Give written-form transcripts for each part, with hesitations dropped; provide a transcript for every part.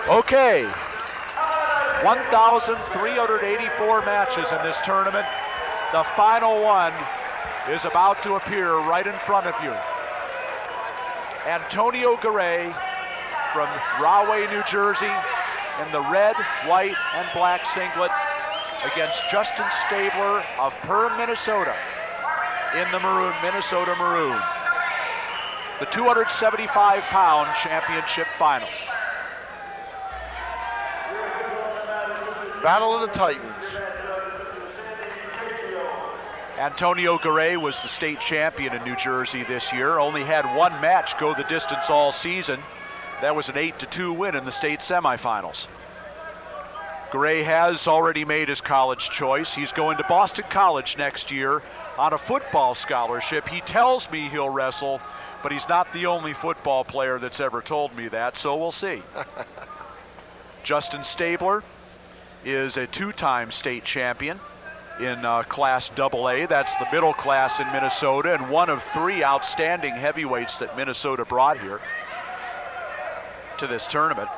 Okay, 1,384 matches in this tournament. The final one is about to appear right in front of you. Antonio Garay from Rahway, New Jersey, in the red, white, and black singlet against Justin Staebler of Perm, Minnesota, in the maroon, Minnesota maroon. The 275-pound championship final. Battle of the Titans. Antonio Garay was the state champion in New Jersey this year. Only had one match go the distance all season. That was an 8-2 win in the state semifinals. Garay has already made his college choice. He's going to Boston College next year on a football scholarship. He tells me he'll wrestle, but he's not the only football player that's ever told me that, so we'll see. Justin Staebler is a two-time state champion in Class AA. That's the middle class in Minnesota, and one of three outstanding heavyweights that Minnesota brought here to this tournament.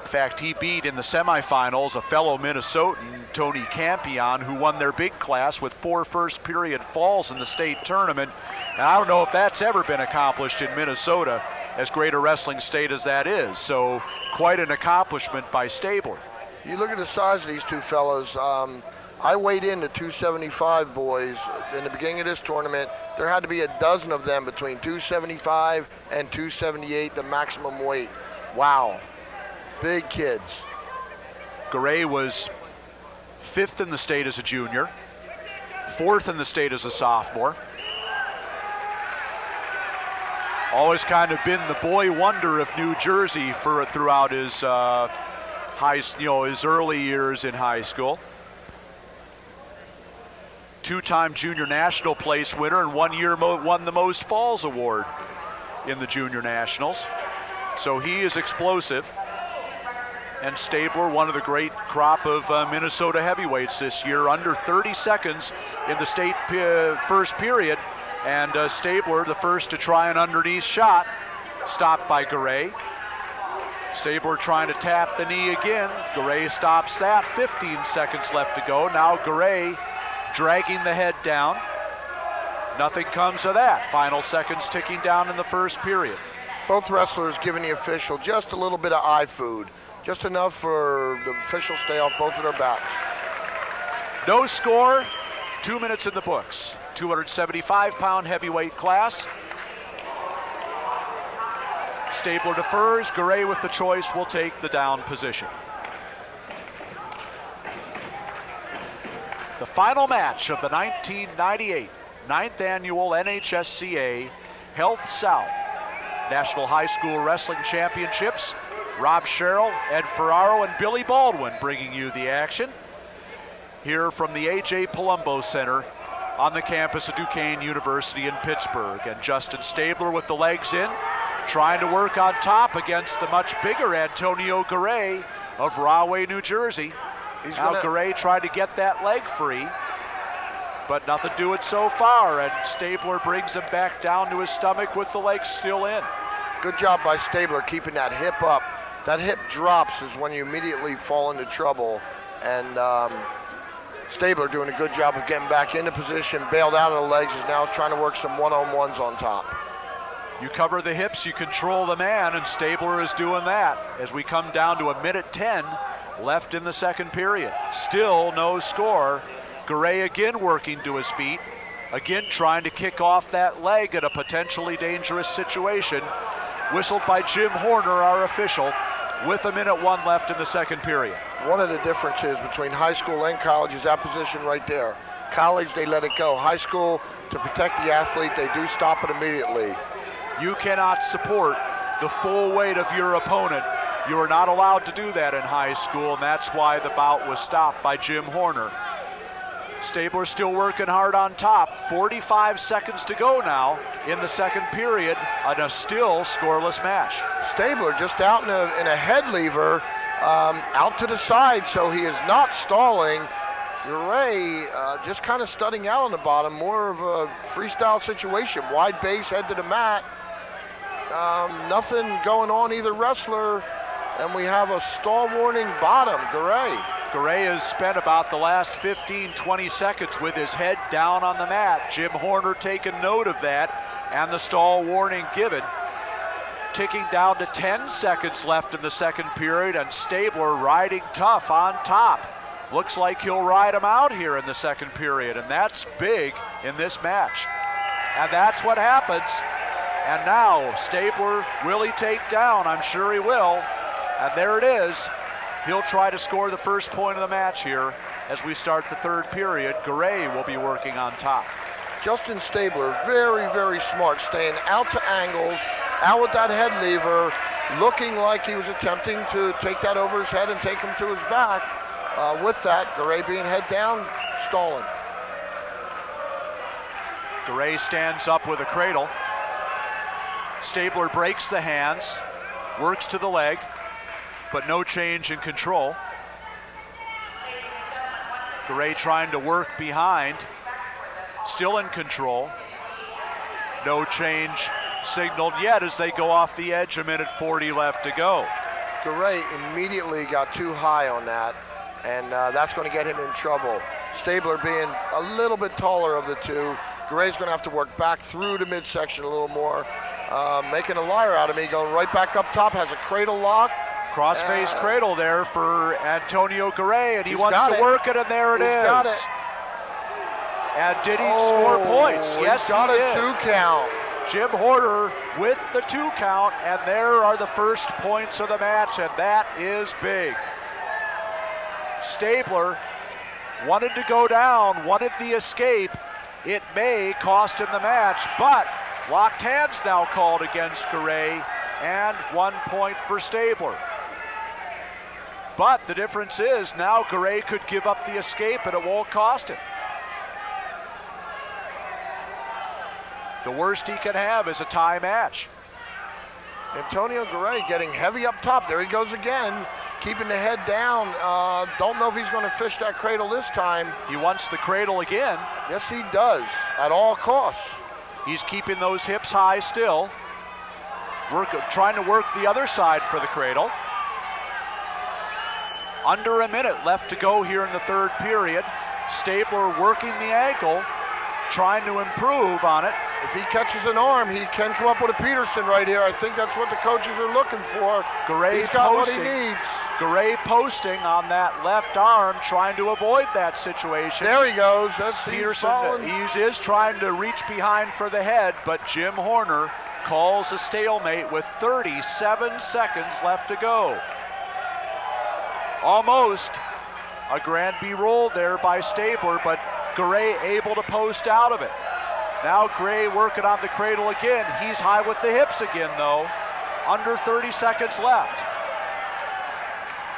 In fact, he beat in the semifinals a fellow Minnesotan, Tony Campion, who won their big class with 4 first-period falls in the state tournament. And I don't know if that's ever been accomplished in Minnesota, as great a wrestling state as that is. So quite an accomplishment by Staebler. You look at the size of these two fellows. I weighed in the 275 boys in the beginning of this tournament. There had to be a dozen of them between 275 and 278, the maximum weight. Wow. Big kids. Garay was 5th in the state as a junior, 4th in the state as a sophomore. Always kind of been the boy wonder of New Jersey throughout his his early years in high school. 2-time junior national place winner, and 1 year won the Most Falls Award in the junior nationals. So he is explosive. And Staebler, one of the great crop of Minnesota heavyweights this year, under 30 seconds in the state first period. And Staebler, the first to try an underneath shot, stopped by Garay. Staebler trying to tap the knee again. Garay stops that. 15 seconds left to go. Now Garay dragging the head down. Nothing comes of that. Final seconds ticking down in the first period. Both wrestlers giving the official just a little bit of eye food. Just enough for the official to stay off both of their backs. No score, 2 minutes in the books. 275-pound heavyweight class. Staebler defers. Garay with the choice will take the down position. The final match of the 1998 9th Annual NHSCA Health South National High School Wrestling Championships. Rob Sherrill, Ed Ferraro, and Billy Baldwin bringing you the action here from the A.J. Palumbo Center on the campus of Duquesne University in Pittsburgh. And Justin Staebler with the legs in, trying to work on top against the much bigger Antonio Garay of Rahway, New Jersey. Now Garay tried to get that leg free, but nothing doing so far, and Staebler brings him back down to his stomach with the legs still in. Good job by Staebler keeping that hip up. That hip drops is when you immediately fall into trouble, and Staebler doing a good job of getting back into position, bailed out of the legs, is now trying to work some one-on-ones on top. You cover the hips, you control the man, and Staebler is doing that as we come down to 1:10 left in the second period. Still no score. Garay again working to his feet, again trying to kick off that leg at a potentially dangerous situation. Whistled by Jim Horner, our official, with 1:01 left in the second period. One of the differences between high school and college is that position right there. College, they let it go. High school, to protect the athlete, they do stop it immediately. You cannot support the full weight of your opponent. You are not allowed to do that in high school, and that's why the bout was stopped by Jim Horner. Staebler still working hard on top. 45 seconds to go now in the second period on a still scoreless match. Staebler just out in a head lever, out to the side, so he is not stalling. Garay just kind of studying out on the bottom, more of a freestyle situation. Wide base, head to the mat. Nothing going on either wrestler. and we have a stall warning bottom, Garay. Garay has spent about the last 15, 20 seconds with his head down on the mat. Jim Horner taking note of that, and the stall warning given. Ticking down to 10 seconds left in the second period, and Staebler riding tough on top. Looks like he'll ride him out here in the second period, and that's big in this match. And that's what happens. And now Staebler will he take down? I'm sure he will. And there it is. He'll try to score the first point of the match here as we start the third period. Garay will be working on top. Justin Staebler, very, very smart, staying out to angles, out with that head lever, looking like he was attempting to take that over his head and take him to his back. With that, Garay being head down, stalling. Garay stands up with a cradle. Staebler breaks the hands, works to the leg, but no change in control. Garay trying to work behind, still in control. No change signaled yet as they go off the edge, 1:40 left to go. Garay immediately got too high on that, and that's going to get him in trouble. Staebler being a little bit taller of the two, Garay's going to have to work back through the midsection a little more, making a liar out of me, going right back up top, has a cradle lock. Cross-face cradle there for Antonio Garay, and he wants to work it, and there it is. Got it. And did he score points? Yes, he got did. a 2 count. Jim Horner with the 2 count, and there are the first points of the match, and that is big. Staebler wanted to go down, wanted the escape. It may cost him the match, but locked hands now called against Garay, and 1 point for Staebler. But the difference is now Garay could give up the escape and it won't cost him. The worst he can have is a tie match. Antonio Garay getting heavy up top. There he goes again, keeping the head down. Don't know if he's going to fish that cradle this time. He wants the cradle again. Yes, he does, at all costs. He's keeping those hips high still. Trying to work the other side for the cradle. Under a minute left to go here in the third period. Staebler working the ankle, trying to improve on it. If he catches an arm, he can come up with a Peterson right here. I think that's what the coaches are looking for. Garay He's got posting. what he needs. Garay posting on that left arm, trying to avoid that situation. There he goes. That's Peterson. He is trying to reach behind for the head, but Jim Horner calls a stalemate with 37 seconds left to go. Almost a Granby roll there by Staebler, but Garay able to post out of it. Now Garay working on the cradle again. He's high with the hips again, though. Under 30 seconds left.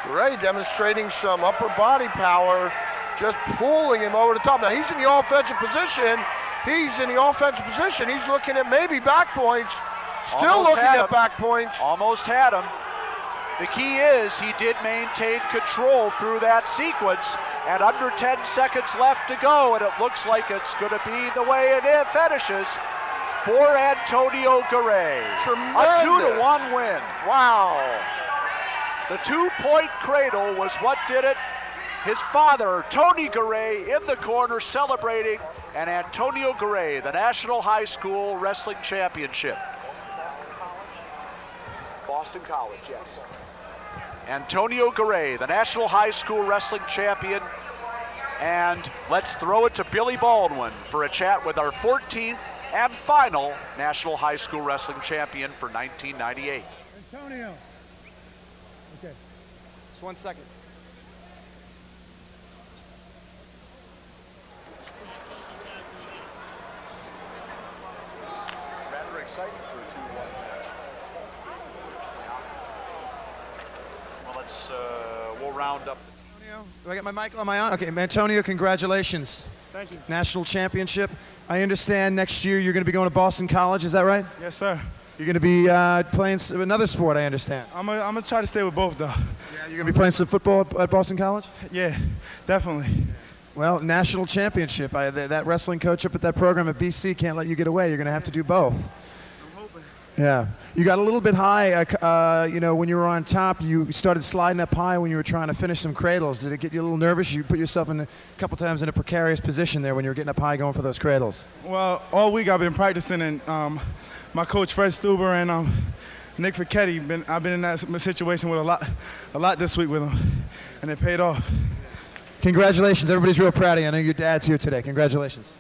Garay demonstrating some upper body power, just pulling him over the top. Now he's in the offensive position. He's looking at maybe back points. Still looking at back points. Almost had him. The key is he did maintain control through that sequence, and under 10 seconds left to go, and it looks like it's going to be the way it finishes for Antonio Garay. Tremendous. A 2-1 win. Wow. The 2-point cradle was what did it. His father, Tony Garay, in the corner celebrating, and Antonio Garay, the National High School Wrestling Championship. Boston College, yes. Antonio Garay, the National High School Wrestling Champion. And let's throw it to Billy Baldwin for a chat with our 14th and final National High School Wrestling Champion for 1998. Antonio. Okay. Just 1 second. Rather exciting for a 2-1 match. Well, we'll round up. Antonio, do I get my mic on my on? Okay, Antonio, congratulations. Thank you. National championship. I understand next year you're going to be going to Boston College, is that right? Yes, sir. You're going to be playing another sport, I understand. I'm gonna try to stay with both, though. Yeah, you're going to be playing some football at Boston College? Yeah, definitely. Well, national championship. That wrestling coach up at that program at BC can't let you get away. You're going to have to do both. I'm hoping. Yeah. You got a little bit high, when you were on top. You started sliding up high when you were trying to finish some cradles. Did it get you a little nervous? You put yourself a couple times in a precarious position there when you were getting up high going for those cradles. Well, all week I've been practicing, and my coach Fred Staebler and Nick Ficchetti, I've been in that situation with a lot this week with them, and it paid off. Congratulations. Everybody's real proud of you. I know your dad's here today. Congratulations.